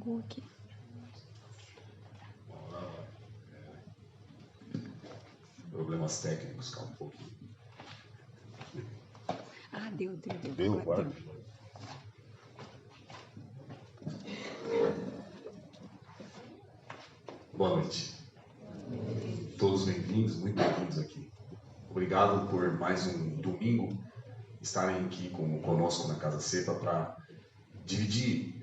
apagou aqui. Problemas técnicos, calma um pouquinho. Ah, deu. Deu, claro. Boa noite. Todos bem-vindos, muito bem-vindos aqui. Obrigado por mais um domingo estarem aqui conosco na Casa Cepa para dividir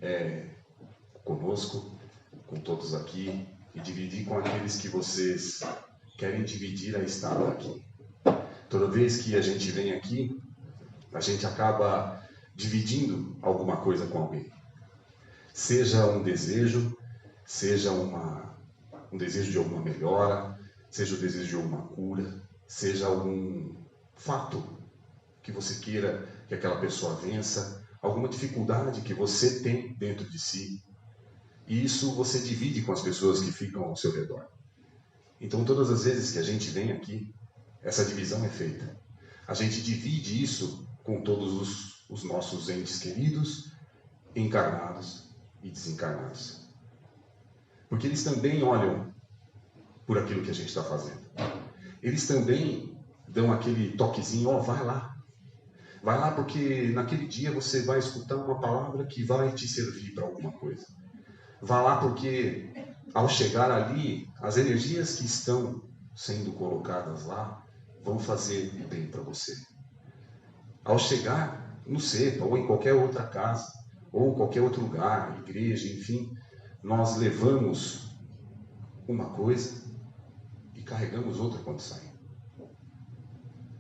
conosco, com todos aqui, e dividir com aqueles que vocês querem dividir a estada aqui. Toda vez que a gente vem aqui, a gente acaba dividindo alguma coisa com alguém. Seja um desejo, seja um desejo de alguma melhora, seja o desejo de alguma cura, seja algum fato que você queira que aquela pessoa vença, alguma dificuldade que você tem dentro de si. E isso você divide com as pessoas que ficam ao seu redor. Então, todas as vezes que a gente vem aqui, essa divisão é feita. A gente divide isso com todos os nossos entes queridos, encarnados e desencarnados. Porque eles também olham por aquilo que a gente está fazendo. Eles também dão aquele toquezinho, ó, vai lá. Vai lá porque naquele dia você vai escutar uma palavra que vai te servir para alguma coisa. Vá lá porque ao chegar ali, as energias que estão sendo colocadas lá vão fazer bem para você. Ao chegar no CEPA ou em qualquer outra casa, ou qualquer outro lugar, igreja, enfim, nós levamos uma coisa e carregamos outra quando saímos.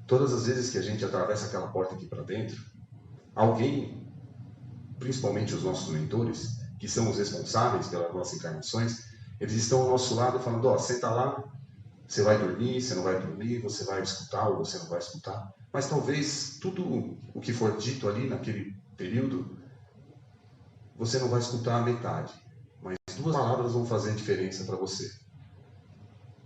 Todas as vezes que a gente atravessa aquela porta aqui para dentro, alguém, principalmente os nossos mentores, que são os responsáveis pelas nossas encarnações, eles estão ao nosso lado falando, ó, senta lá, você vai dormir, você não vai dormir, você vai escutar ou você não vai escutar. Mas talvez tudo o que for dito ali naquele período, você não vai escutar a metade. Mas 2 palavras vão fazer diferença para você.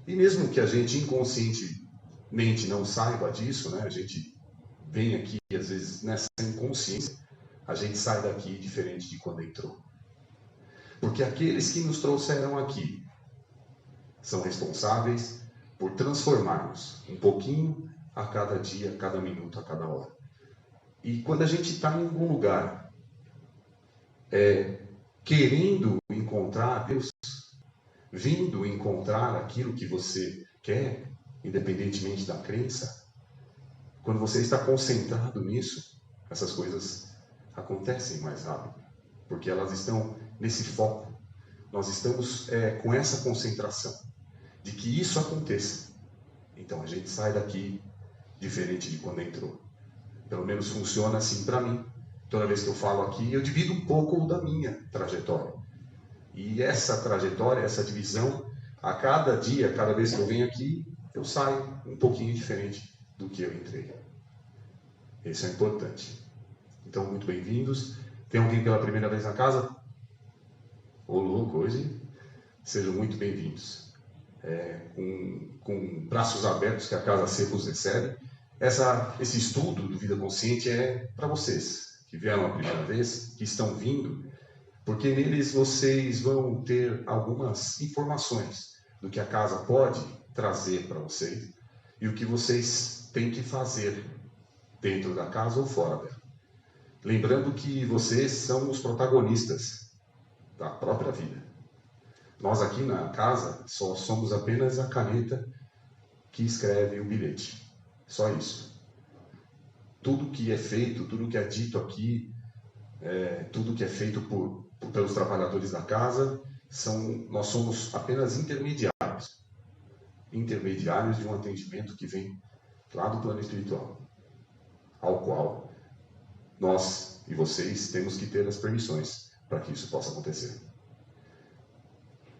E mesmo que a gente inconscientemente não saiba disso, né, a gente vem aqui, às vezes, nessa inconsciência, a gente sai daqui diferente de quando entrou. Porque aqueles que nos trouxeram aqui são responsáveis por transformarmos um pouquinho a cada dia, a cada minuto, a cada hora. E quando a gente está em algum lugar, querendo encontrar Deus, vindo encontrar aquilo que você quer, independentemente da crença, quando você está concentrado nisso, essas coisas acontecem mais rápido, porque elas estão nesse foco. Nós estamos com essa concentração de que isso aconteça. Então a gente sai daqui diferente de quando entrou. Pelo menos funciona assim para mim. Toda vez que eu falo aqui, eu divido um pouco da minha trajetória. E essa trajetória, essa divisão, a cada dia, cada vez que eu venho aqui, eu saio um pouquinho diferente do que eu entrei. Isso é importante. Então, muito bem-vindos. Tem alguém pela primeira vez na casa? Ô louco, hoje? Sejam muito bem-vindos. Com braços abertos que a Casa Cepa os recebe. Esse estudo do Vida Consciente é para vocês que vieram a primeira vez, que estão vindo, porque neles vocês vão ter algumas informações do que a casa pode trazer para vocês e o que vocês têm que fazer dentro da casa ou fora dela. Lembrando que vocês são os protagonistas da própria vida. Nós aqui na casa só somos apenas a caneta que escreve o bilhete. Só isso. Tudo que é feito, tudo que é dito aqui, tudo que é feito pelos trabalhadores da casa, nós somos apenas intermediários. Intermediários de um atendimento que vem lá do plano espiritual, ao qual nós e vocês temos que ter as permissões para que isso possa acontecer.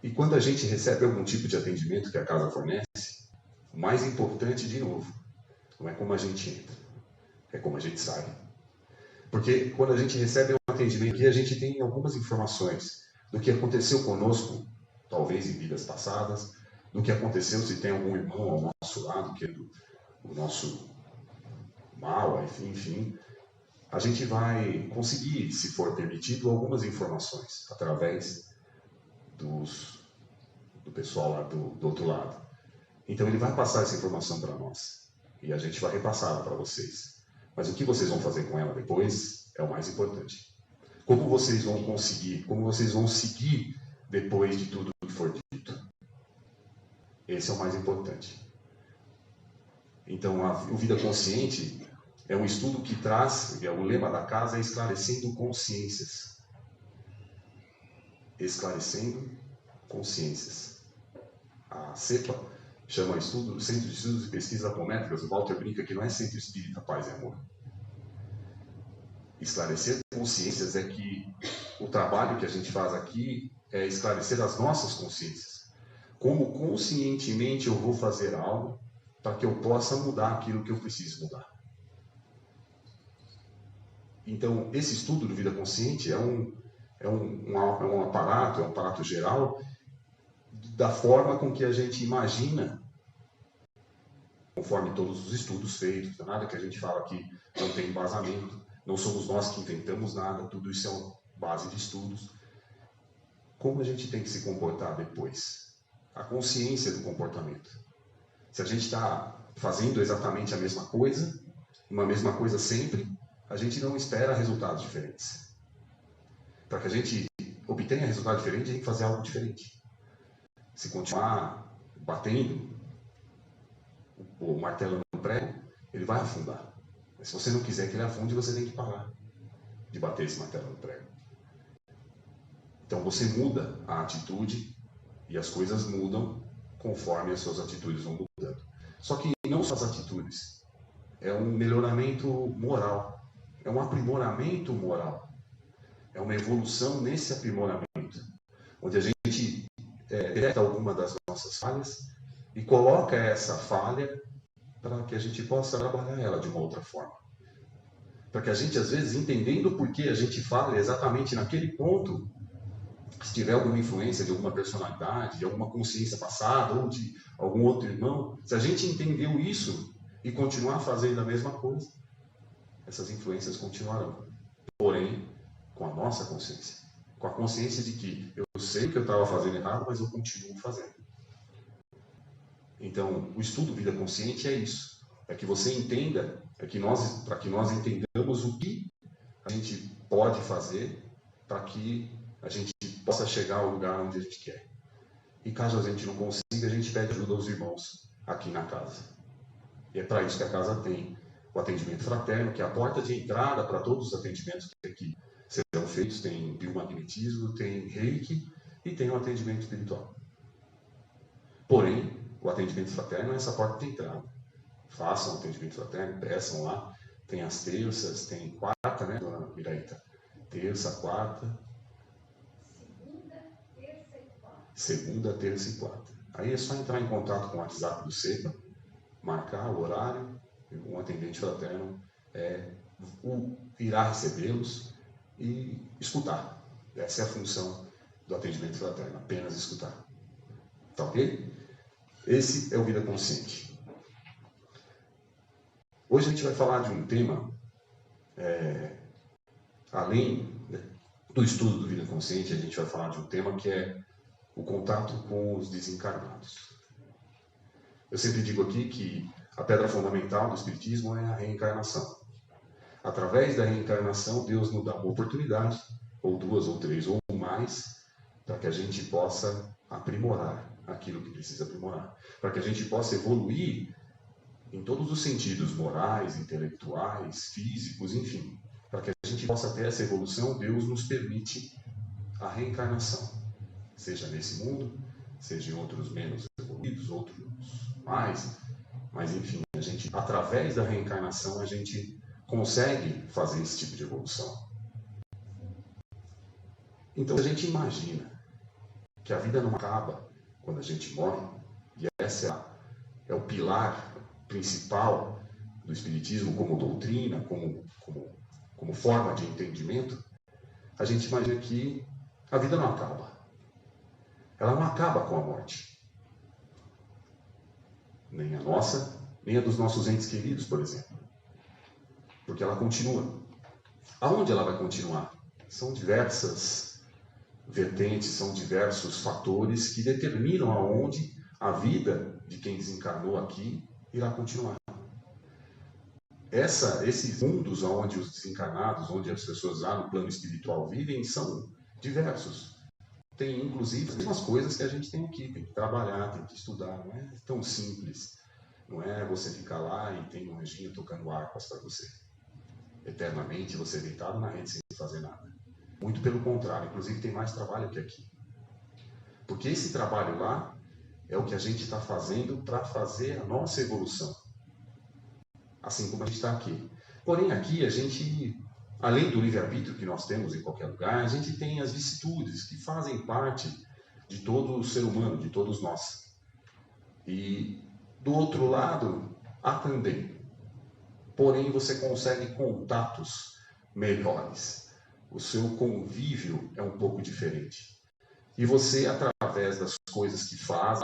E quando a gente recebe algum tipo de atendimento que a casa fornece, o mais importante, de novo, não é como a gente entra, é como a gente sai. Porque quando a gente recebe um atendimento aqui, a gente tem algumas informações do que aconteceu conosco, talvez em vidas passadas, do que aconteceu se tem algum irmão ao nosso lado, que é o nosso mal, enfim. A gente vai conseguir, se for permitido, algumas informações através do pessoal lá do outro lado. Então ele vai passar essa informação para nós e a gente vai repassá-la para vocês. Mas o que vocês vão fazer com ela depois é o mais importante. Como vocês vão conseguir, como vocês vão seguir depois de tudo que for dito. Esse é o mais importante. Então, o Vida Consciente é um estudo que traz, o lema da casa é esclarecendo consciências. Esclarecendo consciências. A CEPA chama estudo, Centro de Estudos e Pesquisas Apométricas, o Walter brinca que não é Centro Espírita Paz e Amor. Esclarecer consciências é que o trabalho que a gente faz aqui é esclarecer as nossas consciências. Como conscientemente eu vou fazer algo para que eu possa mudar aquilo que eu preciso mudar. Então, esse estudo do Vida Consciente é um aparato geral da forma com que a gente imagina, conforme todos os estudos feitos, nada que a gente fala aqui não tem embasamento, não somos nós que inventamos nada, tudo isso é uma base de estudos. Como a gente tem que se comportar depois? A consciência do comportamento. Se a gente está fazendo exatamente a mesma coisa, uma mesma coisa sempre, a gente não espera resultados diferentes. Para que a gente obtenha resultado diferente, a gente tem que fazer algo diferente. Se continuar batendo o martelo no prego, ele vai afundar. Mas se você não quiser que ele afunde, você tem que parar de bater esse martelo no prego. Então você muda a atitude e as coisas mudam conforme as suas atitudes vão mudando. Só que não só as atitudes, é um melhoramento moral, é um aprimoramento moral, é uma evolução nesse aprimoramento, onde a gente detecta alguma das nossas falhas e coloca essa falha para que a gente possa trabalhar ela de uma outra forma. Para que a gente, às vezes, entendendo por que a gente falha exatamente naquele ponto, se tiver alguma influência de alguma personalidade, de alguma consciência passada ou de algum outro irmão, se a gente entendeu isso e continuar fazendo a mesma coisa, essas influências continuarão. Porém, com a nossa consciência. Com a consciência de que eu sei que eu estava fazendo errado, mas eu continuo fazendo. Então, o estudo Vida Consciente é isso. É que você entenda, para que nós entendamos o que a gente pode fazer para que a gente possa chegar ao lugar onde a gente quer. E caso a gente não consiga, a gente pede ajuda aos irmãos aqui na casa. E é para isso que a casa tem o atendimento fraterno, que é a porta de entrada para todos os atendimentos que aqui serão feitos. Tem biomagnetismo, tem reiki e tem o atendimento espiritual. Porém, o atendimento fraterno é essa porta de entrada. Façam o atendimento fraterno, peçam lá. Tem as terças, tem quarta, né, dona Miraíta? Terça, quarta. Segunda, terça e quarta. Aí é só entrar em contato com o WhatsApp do CEPA, marcar o horário, um atendente fraterno irá recebê-los e escutar. Essa é a função do atendimento fraterno, apenas escutar. Tá ok? Esse é o Vida Consciente. Hoje a gente vai falar de um tema, além do estudo do Vida Consciente, a gente vai falar de um tema que é o contato com os desencarnados. Eu sempre digo aqui que a pedra fundamental do Espiritismo é a reencarnação. Através da reencarnação, Deus nos dá uma oportunidade, ou duas, ou três, ou mais, para que a gente possa aprimorar aquilo que precisa aprimorar. Para que a gente possa evoluir em todos os sentidos, morais, intelectuais, físicos, enfim. Para que a gente possa ter essa evolução, Deus nos permite a reencarnação. Seja nesse mundo, seja em outros menos evoluídos, outros mais. Mas, enfim, através da reencarnação, a gente consegue fazer esse tipo de evolução. Então, a gente imagina que a vida não acaba quando a gente morre, e esse é o pilar principal do Espiritismo como doutrina, como forma de entendimento. A gente imagina que a vida não acaba. Ela não acaba com a morte. Nem a nossa, nem a dos nossos entes queridos, por exemplo. Porque ela continua. Aonde ela vai continuar? São diversas vertentes, são diversos fatores que determinam aonde a vida de quem desencarnou aqui irá continuar. Esses mundos onde os desencarnados, onde as pessoas lá no plano espiritual vivem, são diversos. Tem, inclusive, as mesmas coisas que a gente tem aqui. Tem que trabalhar, tem que estudar. Não é tão simples. Não é você ficar lá e tem um anjinho tocando harpas para você. Eternamente, você deitado na rede sem fazer nada. Muito pelo contrário. Inclusive, tem mais trabalho que aqui. Porque esse trabalho lá é o que a gente está fazendo para fazer a nossa evolução. Assim como a gente está aqui. Porém, aqui a gente, além do livre-arbítrio que nós temos em qualquer lugar, a gente tem as vicissitudes que fazem parte de todo ser humano, de todos nós. E do outro lado, há também. Porém, você consegue contatos melhores. O seu convívio é um pouco diferente. E você, através das coisas que faz,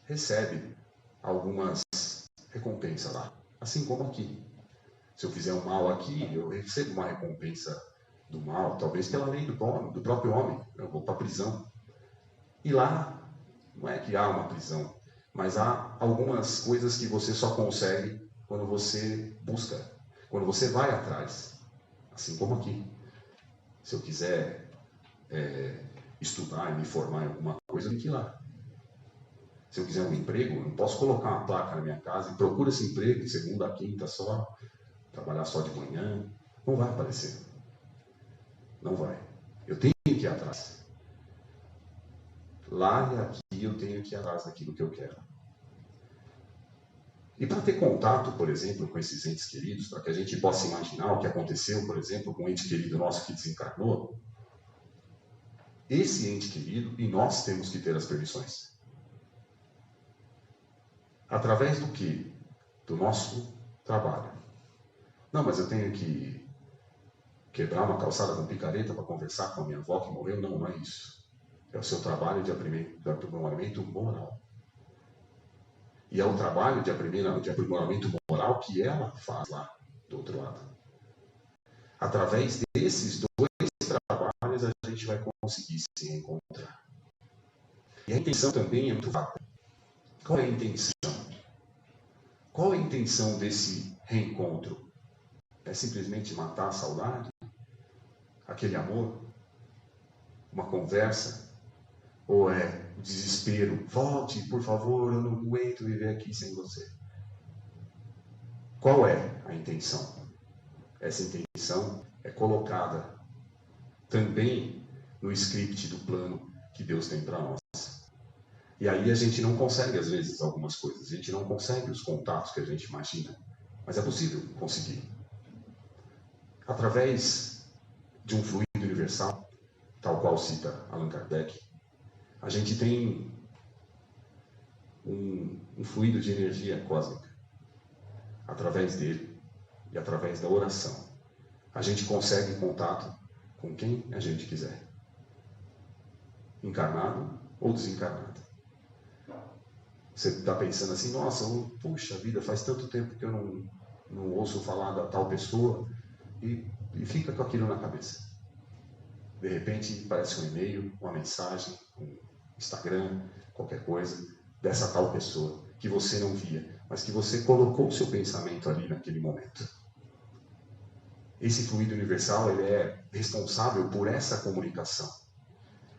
recebe algumas recompensas lá. Assim como aqui. Se eu fizer um mal aqui, eu recebo uma recompensa do mal, talvez pela lei do próprio homem. Eu vou para a prisão. E lá, não é que há uma prisão, mas há algumas coisas que você só consegue quando você busca, quando você vai atrás. Assim como aqui. Se eu quiser estudar e me formar em alguma coisa, eu tenho que ir lá. Se eu quiser um emprego, eu não posso colocar uma placa na minha casa e procura esse emprego de segunda a quinta só, trabalhar só de manhã. Não vai aparecer. Não vai. Eu tenho que ir atrás. Lá e aqui eu tenho que ir atrás daquilo que eu quero. E para ter contato, por exemplo, com esses entes queridos, para que a gente possa imaginar o que aconteceu, por exemplo, com um ente querido nosso que desencarnou, esse ente querido, e nós temos que ter as permissões. Através do quê? Do nosso trabalho. Não, mas eu tenho que quebrar uma calçada com picareta para conversar com a minha avó que morreu? Não, não é isso. É o seu trabalho de aprimoramento moral. E é o trabalho de aprimoramento moral que ela faz lá do outro lado. Através desses dois trabalhos a gente vai conseguir se encontrar. E a intenção também é muito vaga. Qual é a intenção? Qual é a intenção desse reencontro? É simplesmente matar a saudade? Aquele amor? Uma conversa? Ou é o desespero? Volte, por favor, eu não aguento viver aqui sem você. Qual é a intenção? Essa intenção é colocada também no script do plano que Deus tem para nós. E aí a gente não consegue, às vezes, algumas coisas. A gente não consegue os contatos que a gente imagina. Mas é possível conseguir. Através de um fluido universal, tal qual cita Allan Kardec, a gente tem um fluido de energia cósmica. Através dele e através da oração, a gente consegue contato com quem a gente quiser. Encarnado ou desencarnado. Você está pensando assim, nossa, puxa vida, faz tanto tempo que eu não ouço falar da tal pessoa, e fica com aquilo na cabeça. De repente, aparece um e-mail, uma mensagem, um Instagram, qualquer coisa, dessa tal pessoa, que você não via, mas que você colocou o seu pensamento ali naquele momento. Esse fluido universal, ele é responsável por essa comunicação.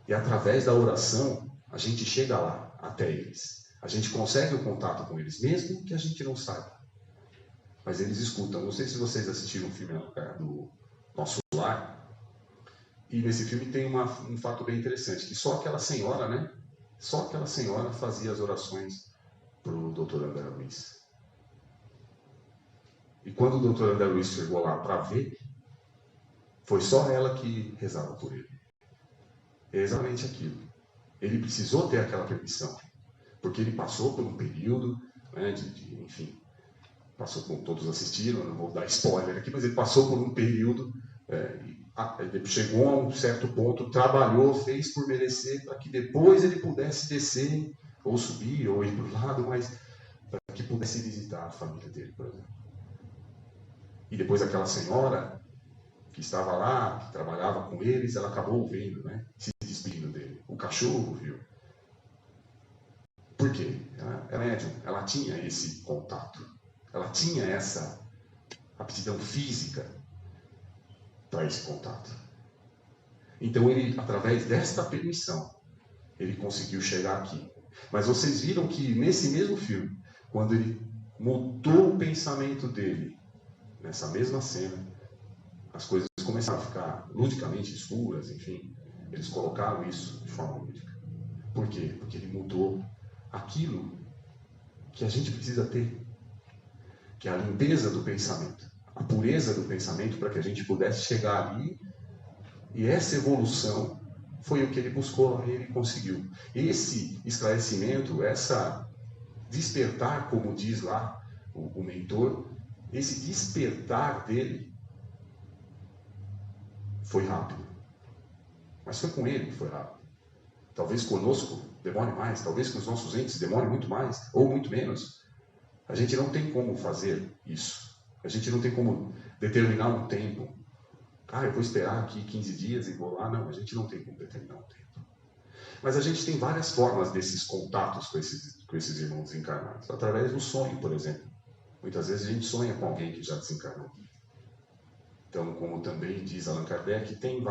E através da oração, a gente chega lá, até eles. A gente consegue o contato com eles, mesmo que a gente não saiba. Mas eles escutam. Não sei se vocês assistiram o filme do Nosso Lar. E nesse filme tem um fato bem interessante, que só aquela senhora, né? Só aquela senhora fazia as orações para o Dr. André Luiz. E quando o Dr. André Luiz chegou lá para ver, foi só ela que rezava por ele. É exatamente aquilo. Ele precisou ter aquela permissão, porque ele passou por um período, né, enfim, passou, como todos assistiram, não vou dar spoiler aqui, mas ele passou por um período, ele chegou a um certo ponto, trabalhou, fez por merecer, para que depois ele pudesse descer, ou subir, ou ir para o lado, mas para que pudesse visitar a família dele, por exemplo. E depois aquela senhora que estava lá, que trabalhava com eles, ela acabou vendo, né? Se despedindo dele. O cachorro viu. Por quê? Ela é médium, ela tinha esse contato. Ela tinha essa aptidão física para esse contato. Então ele, através desta permissão, ele conseguiu chegar aqui. Mas vocês viram que nesse mesmo filme, quando ele mudou o pensamento dele, nessa mesma cena, as coisas começaram a ficar ludicamente escuras, enfim. Eles colocaram isso de forma lúdica. Por quê? Porque ele mudou aquilo que a gente precisa ter, que é a limpeza do pensamento, a pureza do pensamento, para que a gente pudesse chegar ali. E essa evolução foi o que ele buscou e ele conseguiu. Esse esclarecimento, essa despertar, como diz lá o mentor, esse despertar dele foi rápido. Mas foi com ele que foi rápido. Talvez conosco demore mais, talvez com os nossos entes demore muito mais, ou muito menos. A gente não tem como fazer isso. A gente não tem como determinar um tempo. Eu vou esperar aqui 15 dias e vou lá. Não, a gente não tem como determinar um tempo. Mas a gente tem várias formas desses contatos com esses irmãos desencarnados. Através do sonho, por exemplo. Muitas vezes a gente sonha com alguém que já desencarnou. Então, como também diz Allan Kardec, tem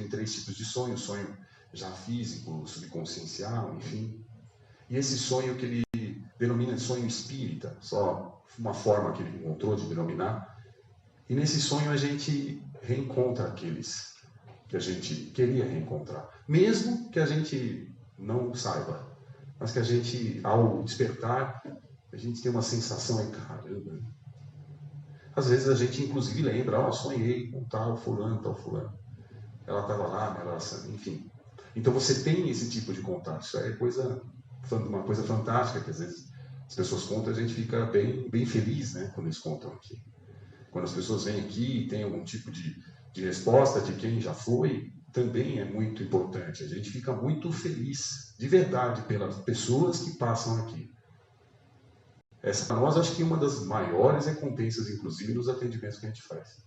3 tipos de sonho. Sonho já físico, subconsciencial, enfim. E esse sonho que ele denomina de sonho espírita, só uma forma que ele encontrou de denominar. E nesse sonho a gente reencontra aqueles que a gente queria reencontrar. Mesmo que a gente não saiba. Mas que a gente, ao despertar, a gente tem uma sensação, caramba. Às vezes a gente inclusive lembra, sonhei com tal fulano. Ela estava lá, enfim. Então você tem esse tipo de contato. Isso é uma coisa fantástica, que às vezes as pessoas contam, a gente fica bem feliz, né, quando eles contam aqui. Quando as pessoas vêm aqui e tem algum tipo de resposta de quem já foi, também é muito importante. A gente fica muito feliz, de verdade, pelas pessoas que passam aqui. Essa, para nós, acho que é uma das maiores recompensas, inclusive, nos atendimentos que a gente faz.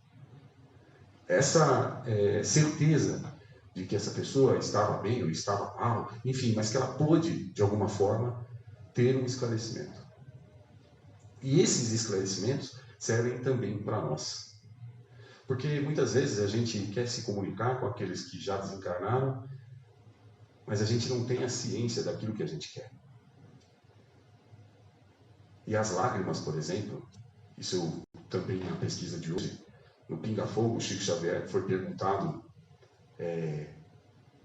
Essa certeza de que essa pessoa estava bem ou estava mal, enfim, mas que ela pôde, de alguma forma, ter um esclarecimento. E esses esclarecimentos servem também para nós. Porque muitas vezes a gente quer se comunicar com aqueles que já desencarnaram, mas a gente não tem a ciência daquilo que a gente quer. E as lágrimas, por exemplo, isso também na pesquisa de hoje, no Pinga Fogo, o Chico Xavier foi perguntado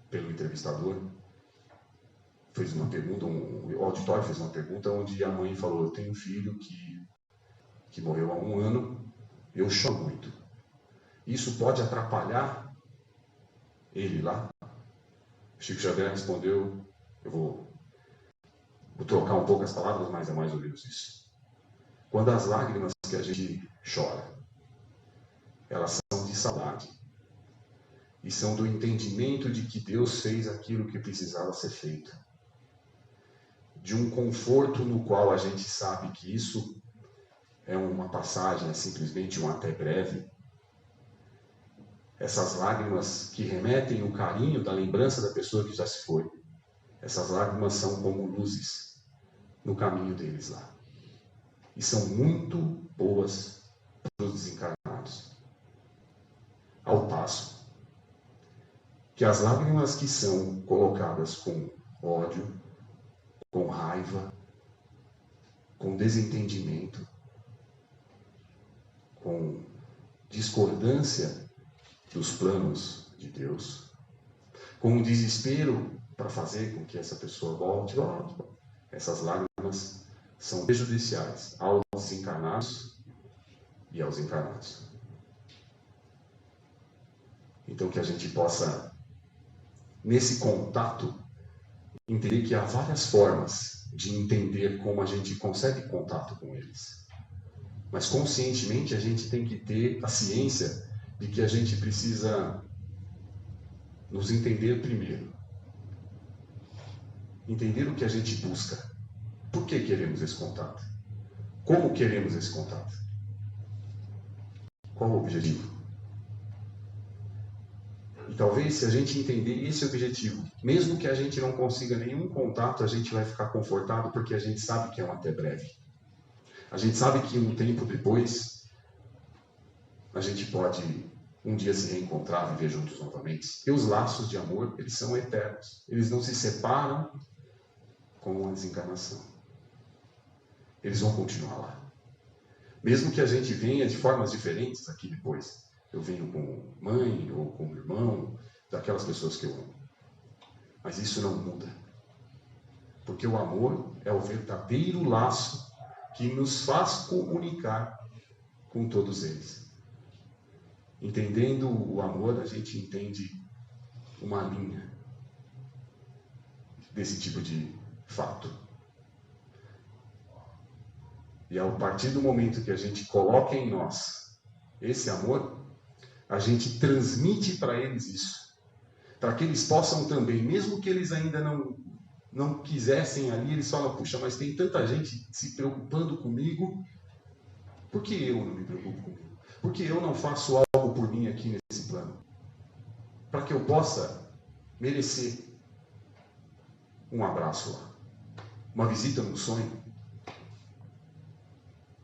pelo entrevistador, fez uma pergunta, o auditório fez uma pergunta onde a mãe falou, eu tenho um filho que morreu há 1 ano, eu choro muito. Isso pode atrapalhar ele lá? O Chico Xavier respondeu, eu vou trocar um pouco as palavras, mas é mais ou menos isso. Quando as lágrimas que a gente chora, elas são de saudade. E são do entendimento de que Deus fez aquilo que precisava ser feito. De um conforto no qual a gente sabe que isso é uma passagem, é simplesmente um até breve. Essas lágrimas que remetem o carinho da lembrança da pessoa que já se foi. Essas lágrimas são como luzes no caminho deles lá. E são muito boas para os desencarnados. Ao passo que as lágrimas que são colocadas com ódio, com raiva, com desentendimento, com discordância dos planos de Deus, com um desespero para fazer com que essa pessoa volte, essas lágrimas são prejudiciais aos desencarnados e aos encarnados. Então que a gente possa, nesse contato, entender que há várias formas de entender como a gente consegue contato com eles. Mas conscientemente a gente tem que ter a ciência de que a gente precisa nos entender primeiro. Entender o que a gente busca. Por que queremos esse contato? Como queremos esse contato? Qual o objetivo? E talvez, se a gente entender esse objetivo, mesmo que a gente não consiga nenhum contato, a gente vai ficar confortado, porque a gente sabe que é um até breve. A gente sabe que um tempo depois, a gente pode um dia se reencontrar, viver juntos novamente. E os laços de amor, eles são eternos. Eles não se separam com a desencarnação. Eles vão continuar lá. Mesmo que a gente venha de formas diferentes aqui depois. Eu venho com mãe ou com irmão, daquelas pessoas que eu amo. Mas isso não muda. Porque o amor é o verdadeiro laço que nos faz comunicar com todos eles. Entendendo o amor, a gente entende uma linha desse tipo de fato. E a partir do momento que a gente coloca em nós esse amor, a gente transmite para eles isso. Para que eles possam também, mesmo que eles ainda não quisessem ali, eles falam, puxa, mas tem tanta gente se preocupando comigo, por que eu não me preocupo comigo? Por que eu não faço algo por mim aqui nesse plano? Para que eu possa merecer um abraço lá, uma visita num sonho,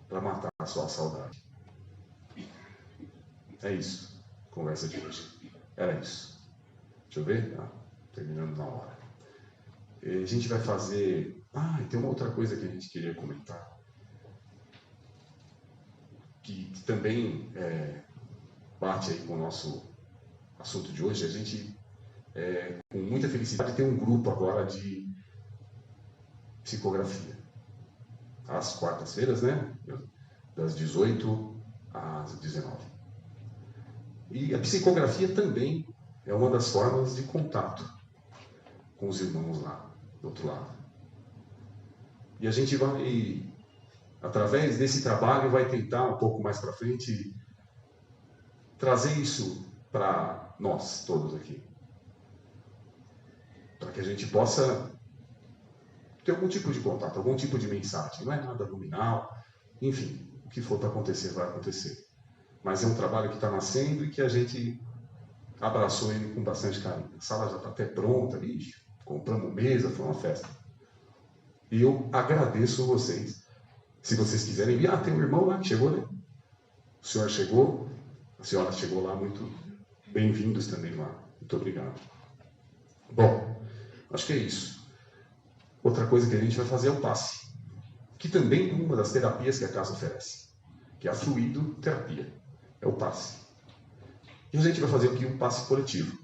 para matar a sua saudade. É isso. Conversa de hoje. Era isso. Deixa eu ver. Terminando na hora. A gente vai fazer... e tem uma outra coisa que a gente queria comentar. Que também bate aí com o nosso assunto de hoje. A gente, com muita felicidade, tem um grupo agora de psicografia. Às quartas-feiras, né? Das 18 às 19. E a psicografia também é uma das formas de contato com os irmãos lá, do outro lado. E a gente vai, através desse trabalho, vai tentar um pouco mais para frente trazer isso para nós todos aqui. Para que a gente possa ter algum tipo de contato, algum tipo de mensagem. Não é nada nominal, enfim, o que for para acontecer, vai acontecer. Mas é um trabalho que está nascendo e que a gente abraçou ele com bastante carinho. A sala já está até pronta, bicho. Compramos mesa, foi uma festa. E eu agradeço vocês. Se vocês quiserem vir, tem um irmão lá que chegou, né? O senhor chegou, a senhora chegou lá, muito bem-vindos também lá. Muito obrigado. Bom, acho que é isso. Outra coisa que a gente vai fazer é o passe, que também é uma das terapias que a casa oferece, que é a fluidoterapia. É o passe. E a gente vai fazer aqui um passe coletivo.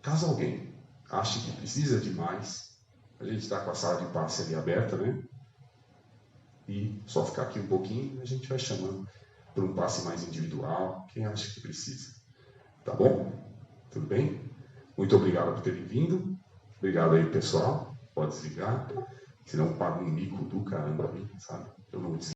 Caso alguém ache que precisa de mais, a gente está com a sala de passe ali aberta, né? E só ficar aqui um pouquinho, a gente vai chamando para um passe mais individual, quem acha que precisa. Tá bom? Tudo bem? Muito obrigado por terem vindo. Obrigado aí, pessoal. Pode desligar. Senão paga um mico do caramba aí, sabe? Eu não